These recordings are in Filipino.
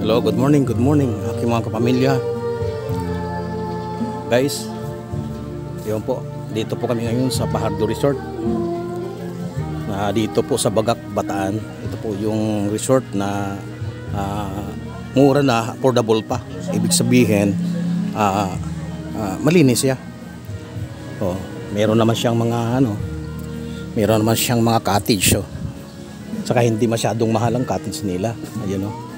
Hello, good morning, aking mga kapamilya. Guys, yun po, dito po kami ngayon sa Bahardo Resort. Dito po sa Bagak, Bataan. Ito po yung resort na mura na, affordable pa. Ibig sabihin, malinis siya. Meron naman siyang mga meron naman siyang mga cottage. Saka hindi masyadong mahal ang cottage nila. Ayun o.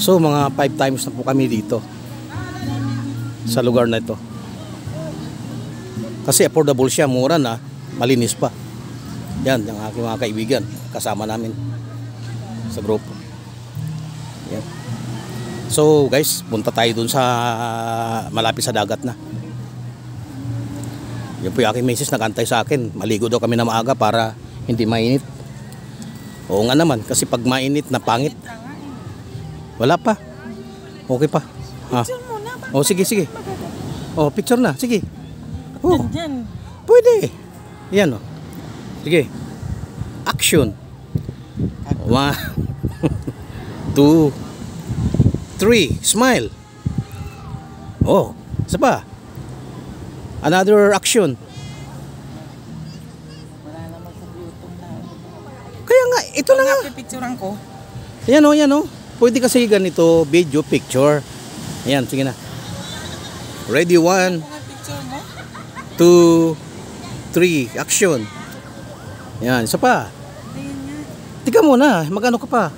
So mga 5 times na po kami dito sa lugar na ito. Kasi affordable siya, mura na, malinis pa. Yan, yung aking mga kaibigan, kasama namin sa grupo. Yan. So guys, punta tayo dun sa malapit sa dagat na. Yan po yung aking misis nagantay sa akin. Maligo daw kami na maaga para hindi mainit. Oo nga naman, kasi pag mainit na pangit. Wala pa. Okay pa. Picture muna. Oh, sige. Oh, picture na. Sige. Oh. Dyan. Pwede. Yan oh. Sige. Action. 1 2 3. Smile. Oh, isa pa. Another action. Wala naman sa YouTube na. Kaya nga, ito na nga. Pipicturean ko. Yan oh. Pwede kasi ganito, video, picture. Ayan, sige na. Ready, 1 Picture mo? 2 3, action. Yan, isa pa. Ayun nga. Tika muna, magano ka pa.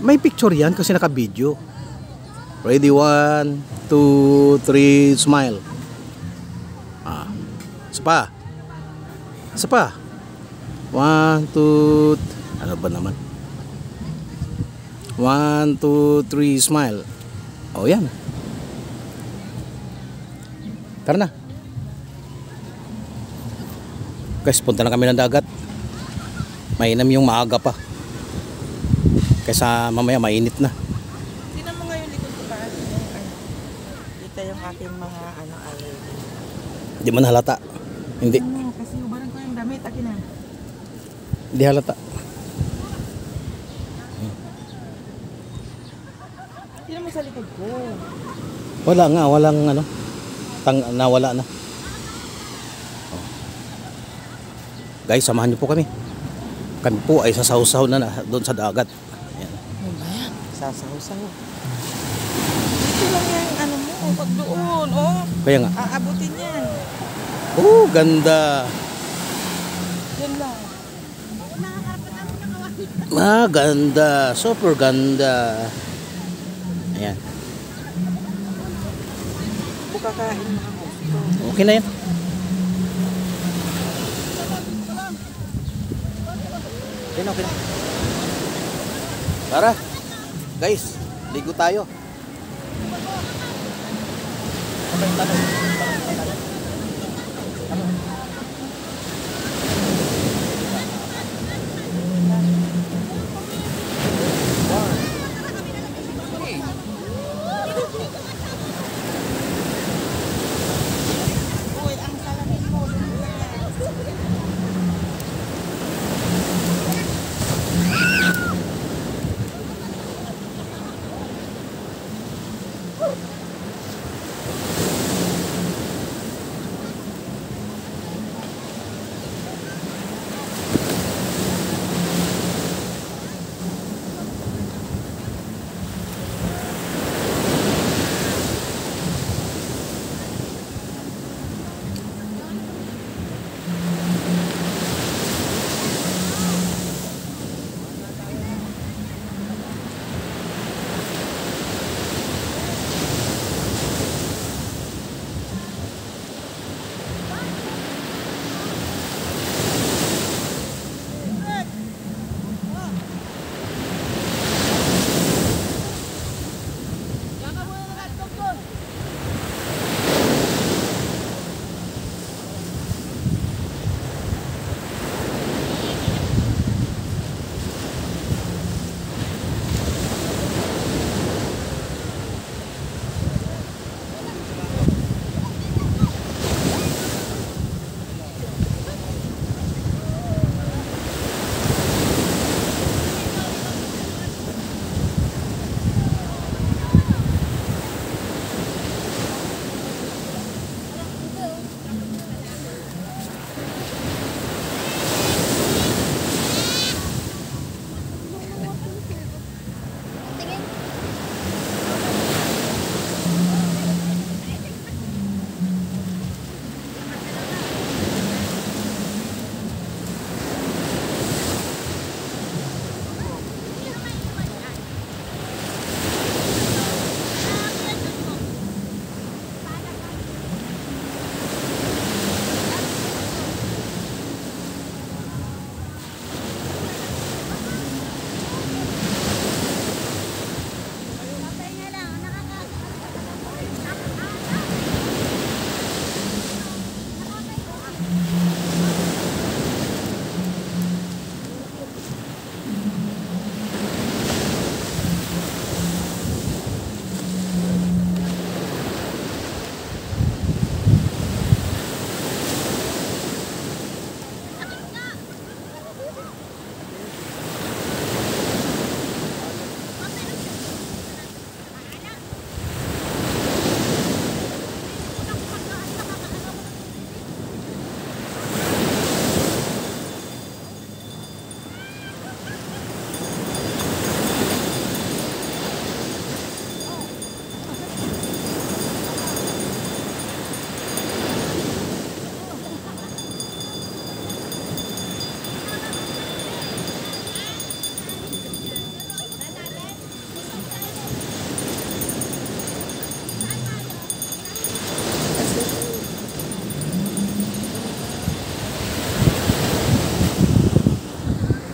May picture yan kasi naka-video. Ready, 1 2 3, smile. Isa pa. Isa pa. 1 2, ano ba naman? 1 2 3, smile. Oh, yan. Tara na. Guys, punta na kami ng dagat. Mainam yung maaga pa. Kaysa mamaya mainit na. Tingnan mo ngayon likod ko ba? Dito yung aking mga allergy. Hindi man halata. Hindi. Kasi ubaran ko yung damit. Akin na. Hindi halata. Tingnan mo sa likod ko. Wala nga, walang nawala na. Guys, samahan niyo po kami. Kami po ay sasaw-saw na doon sa dagat. Ayan. Ano ba yan? Sasaw-saw. Dito lang yung mo. Pag doon. Oh. Kaya nga. Aabutin yan. Oh, ganda. Yan lang. Ganda. Super ganda. Ayan. Kakain mga gusto. Okay na yan. Okay na. Tara. Guys, ligo tayo.